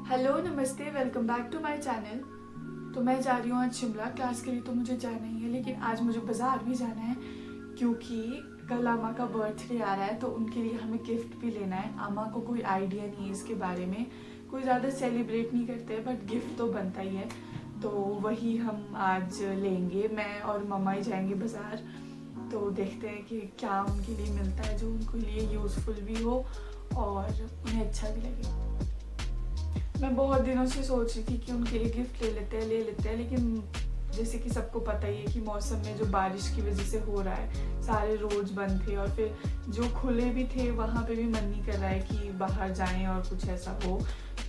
Hello नमस्ते, welcome back to my channel. तो मैं जा रही हूँ आज शिमला क्लास के लिए, तो मुझे जाना ही है, लेकिन आज मुझे बाज़ार भी जाना है क्योंकि कल अम्मा का बर्थडे आ रहा है, तो उनके लिए हमें गिफ्ट भी लेना है। अम्मा को कोई आइडिया नहीं है इसके बारे में, कोई ज़्यादा सेलिब्रेट नहीं करते, बट गिफ्ट तो बनता ही है, तो वही हम आज लेंगे। मैं और मम्मा ही जाएंगे बाज़ार, तो देखते हैं कि क्या उनके लिए मिलता है जो उनके लिए यूज़फुल भी हो और उन्हें अच्छा भी लगे। मैं बहुत दिनों से सोच रही थी कि उनके लिए गिफ्ट ले लेते हैं, लेकिन जैसे कि सबको पता ही है कि मौसम में जो बारिश की वजह से हो रहा है, सारे रोड्स बंद थे और फिर जो खुले भी थे वहाँ पे भी मन नहीं कर रहा है कि बाहर जाएं और कुछ ऐसा हो।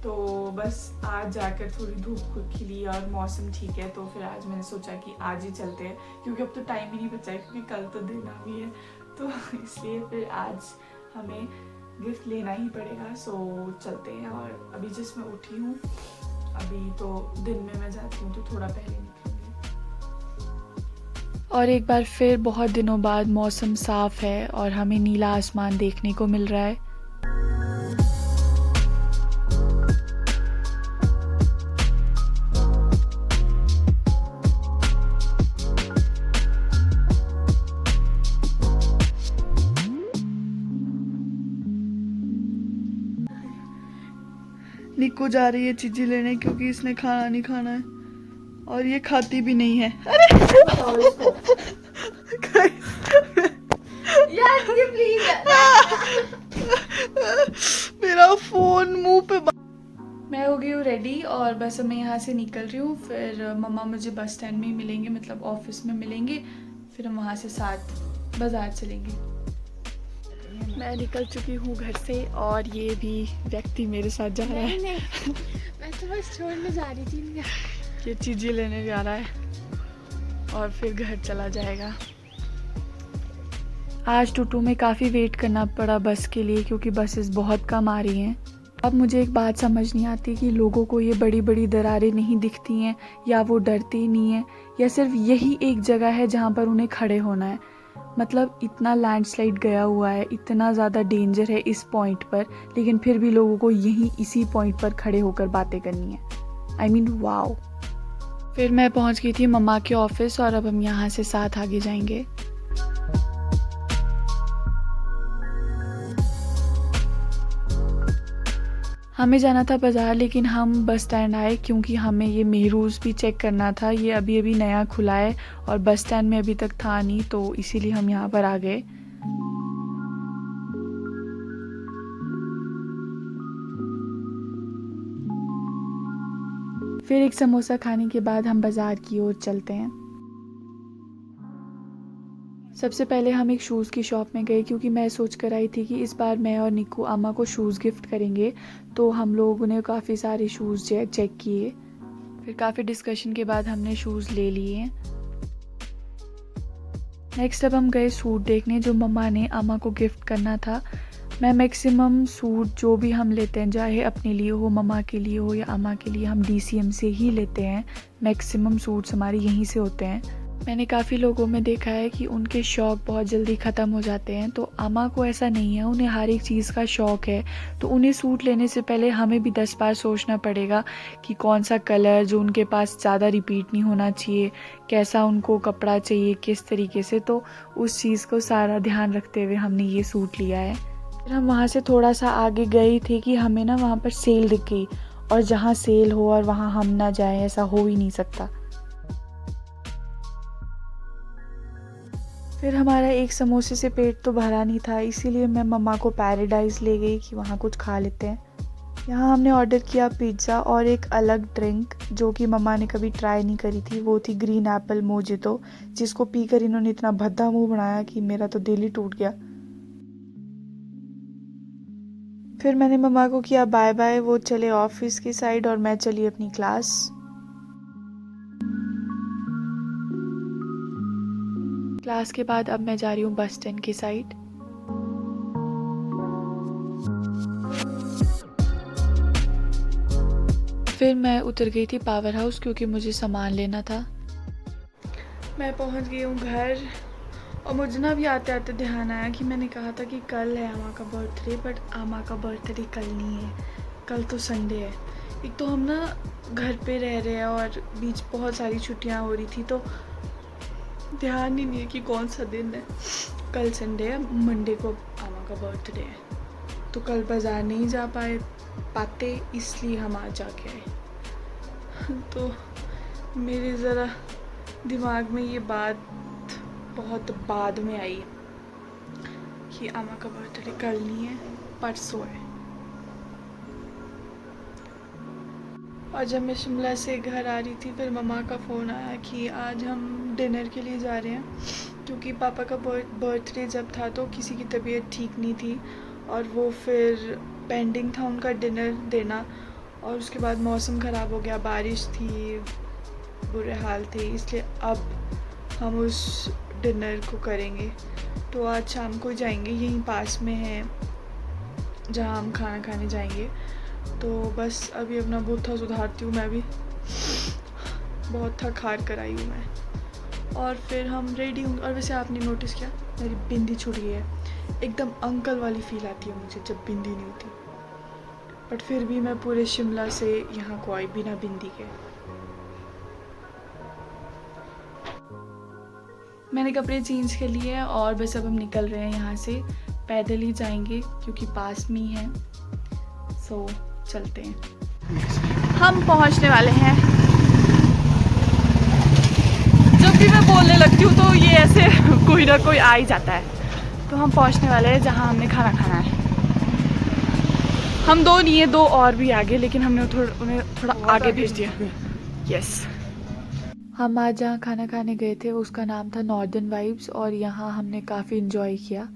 तो बस आज जाकर थोड़ी धूप खिली और मौसम ठीक है, तो फिर आज मैंने सोचा कि आज ही चलते हैं, क्योंकि अब तो टाइम ही नहीं बचा है, क्योंकि कल तो दिन आ भी है, तो इसलिए फिर आज हमें गिफ्ट लेना ही पड़ेगा। सो चलते हैं। और अभी जस्ट मैं उठी हूँ, अभी तो दिन में मैं जाती हूँ तो थोड़ा पहले निकलूँगी। और एक बार फिर बहुत दिनों बाद मौसम साफ है और हमें नीला आसमान देखने को मिल रहा है। निक्को जा रही है चीज़ें लेने क्योंकि इसने खाना नहीं खाना है और ये खाती भी नहीं है। अरे यार ये प्लीज मेरा फोन मुंह पे। मैं हो गई हूँ रेडी और बस मैं यहाँ से निकल रही हूँ। फिर मम्मा मुझे बस स्टैंड में ही मिलेंगे, मतलब ऑफिस में मिलेंगे, फिर हम वहाँ से साथ बाज़ार चलेंगे। मैं निकल चुकी हूँ घर से और ये भी व्यक्ति मेरे साथ जा रहा है। मैं तो बस छोड़ने जा रही थी। ये चीज़ें लेने जा रहा है और फिर घर चला जाएगा। आज टूटू में काफ़ी वेट करना पड़ा बस के लिए, क्योंकि बसेस बहुत कम आ रही हैं। अब मुझे एक बात समझ नहीं आती कि लोगों को ये बड़ी बड़ी दरारें नहीं दिखती हैं, या वो डरते ही नहीं हैं, या सिर्फ यही एक जगह है जहाँ पर उन्हें खड़े होना है। मतलब इतना लैंडस्लाइड गया हुआ है, इतना ज़्यादा डेंजर है इस पॉइंट पर, लेकिन फिर भी लोगों को यहीं इसी पॉइंट पर खड़े होकर बातें करनी है। I mean wow. फिर मैं पहुँच गई थी मम्मा के ऑफिस और अब हम यहाँ से साथ आगे जाएंगे। हमें जाना था बाज़ार, लेकिन हम बस स्टैंड आए क्योंकि हमें ये मेहरूज़ भी चेक करना था। ये अभी अभी नया खुला है और बस स्टैंड में अभी तक था नहीं, तो इसीलिए हम यहाँ पर आ गए। फिर एक समोसा खाने के बाद हम बाज़ार की ओर चलते हैं। सबसे पहले हम एक शूज़ की शॉप में गए, क्योंकि मैं सोच कर आई थी कि इस बार मैं और निक्कू अम्मा को शूज़ गिफ्ट करेंगे, तो हम लोगों ने काफ़ी सारे शूज़ चेक किए। फिर काफ़ी डिस्कशन के बाद हमने शूज़ ले लिए। नेक्स्ट अब हम गए सूट देखने, जो मम्मा ने अम्मा को गिफ्ट करना था। मैं मैक्सिमम सूट जो भी हम लेते हैं, चाहे अपने लिए हो, मम्मा के लिए हो या अम्मा के लिए, हम DCM से ही लेते हैं। मैक्सिमम सूट्स हमारे यहीं से होते हैं। मैंने काफ़ी लोगों में देखा है कि उनके शौक़ बहुत जल्दी ख़त्म हो जाते हैं, तो अम्मा को ऐसा नहीं है, उन्हें हर एक चीज़ का शौक़ है। तो उन्हें सूट लेने से पहले हमें भी 10 बार सोचना पड़ेगा कि कौन सा कलर जो उनके पास ज़्यादा रिपीट नहीं होना चाहिए, कैसा उनको कपड़ा चाहिए, किस तरीके से। तो उस चीज़ को सारा ध्यान रखते हुए हमने ये सूट लिया है। फिर हम वहाँ से थोड़ा सा आगे गए थे कि हमें ना वहाँ पर सेल दिख गई, और जहाँ सेल हो और वहाँ हम ना जाएं, ऐसा हो ही नहीं सकता। फिर हमारा एक समोसे से पेट तो भरा नहीं था, इसीलिए मैं मम्मा को पैराडाइज ले गई कि वहाँ कुछ खा लेते हैं। यहाँ हमने ऑर्डर किया पिज़्ज़ा और एक अलग ड्रिंक जो कि मम्मा ने कभी ट्राई नहीं करी थी, वो थी ग्रीन एप्पल मोजितो, जिसको पीकर इन्होंने इतना भद्दा मुंह बनाया कि मेरा तो दिल ही टूट गया। फिर मैंने मम्मा को किया बाय बाय, वो चले ऑफिस की साइड और मैं चली अपनी क्लास। क्लास के बाद अब मैं जा रही हूँ बस स्टैंड की साइड। फिर मैं उतर गई थी पावर हाउस, क्योंकि मुझे सामान लेना था। मैं पहुँच गई हूँ घर, और मुझे ना भी आते आते ध्यान आया कि मैंने कहा था कि कल है अम्मा का बर्थडे, बट अम्मा का बर्थडे कल नहीं है, कल तो संडे है। एक तो हम ना घर पे रह रहे हैं और बीच बहुत सारी छुट्टियां हो रही थी, तो ध्यान ही नहीं है कि कौन सा दिन है। कल संडे है, मंडे को आमा का बर्थडे है, तो कल बाज़ार नहीं जा पाते इसलिए हम आज जाके आए। तो मेरे ज़रा दिमाग में ये बात बहुत बाद में आई कि आमा का बर्थडे कल नहीं है, परसों है। और जब मैं शिमला से घर आ रही थी फिर मम्मा का फ़ोन आया कि आज हम डिनर के लिए जा रहे हैं, क्योंकि पापा का बर्थडे जब था तो किसी की तबीयत ठीक नहीं थी और वो फिर पेंडिंग था उनका डिनर देना, और उसके बाद मौसम ख़राब हो गया, बारिश थी, बुरे हाल थे, इसलिए अब हम उस डिनर को करेंगे। तो आज शाम को जाएंगे, यहीं पास में है जहाँ हम खाना खाने जाएंगे। तो बस अभी अपना बूथा सुधारती हूँ, मैं भी बहुत थक हार कर आई हूँ मैं, और फिर हम रेडी हूँ। और वैसे आपने नोटिस किया मेरी बिंदी छूट गई है, एकदम अंकल वाली फील आती है मुझे जब बिंदी नहीं होती, बट फिर भी मैं पूरे शिमला से यहाँ को आई बिना बिंदी के। मैंने कपड़े चेंज कर लिए हैं और बस अब हम निकल रहे हैं यहाँ से, पैदल ही जाएंगे क्योंकि पास में ही है। सो चलते हैं, हम पहुँचने वाले हैं। जब भी मैं बोलने लगती हूँ तो ये ऐसे कोई ना कोई आ ही जाता है। तो हम पहुँचने वाले हैं जहाँ हमने खाना खाना है। हम दो नहीं है, दो और भी आगे, लेकिन हमने उन्हें थोड़ा आगे भेज दिया। यस, हम आज जहाँ खाना खाने गए थे उसका नाम था नॉर्दर्न वाइब्स, और यहाँ हमने काफ़ी इन्जॉय किया।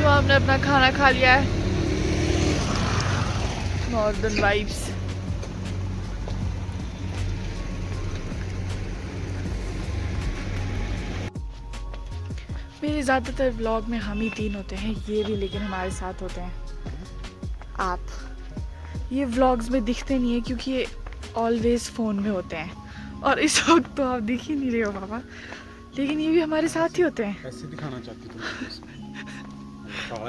हमने अपना खाना खा लिया है, नॉर्दर्न वाइब्स। मेरे ज़्यादातर व्लॉग में हम ही तीन होते हैं, ये भी लेकिन हमारे साथ होते हैं आप। ये व्लॉग्स में दिखते नहीं है क्योंकि ये ऑलवेज फ़ोन में होते हैं, और इस वक्त तो आप दिख ही नहीं रहे हो पापा, लेकिन ये भी हमारे साथ ही होते हैं। ऐसे दिखाना चाहती तुम?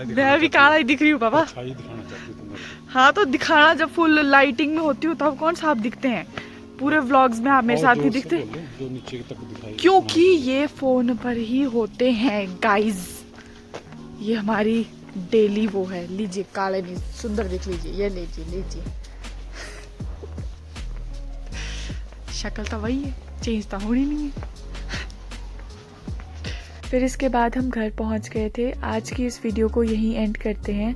मैं भी काला ही दिख रही हूँ पापा। अच्छा ही दिखाना चाहती तुम? हाँ तो दिखाना, जब फुल लाइटिंग में होती हूँ तब कौन सा आप दिखते हैं, पूरे व्लॉग्स में आप मेरे साथ नहीं दिखते जो नीचे तक दिखाई, क्योंकि ये फ़ोन पर ही होते हैं गाइज। ये हमारी डेली वो है। लीजिए काले नहीं सुंदर दिख लीजिए, ये लीजिए लीजिए। शक्ल तो वही है, चेंज तो होनी नहीं है। फिर इसके बाद हम घर पहुंच गए थे। आज की इस वीडियो को यहीं एंड करते हैं।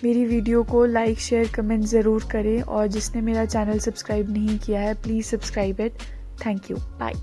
मेरी वीडियो को लाइक शेयर कमेंट ज़रूर करें, और जिसने मेरा चैनल सब्सक्राइब नहीं किया है please subscribe it. Thank you, bye.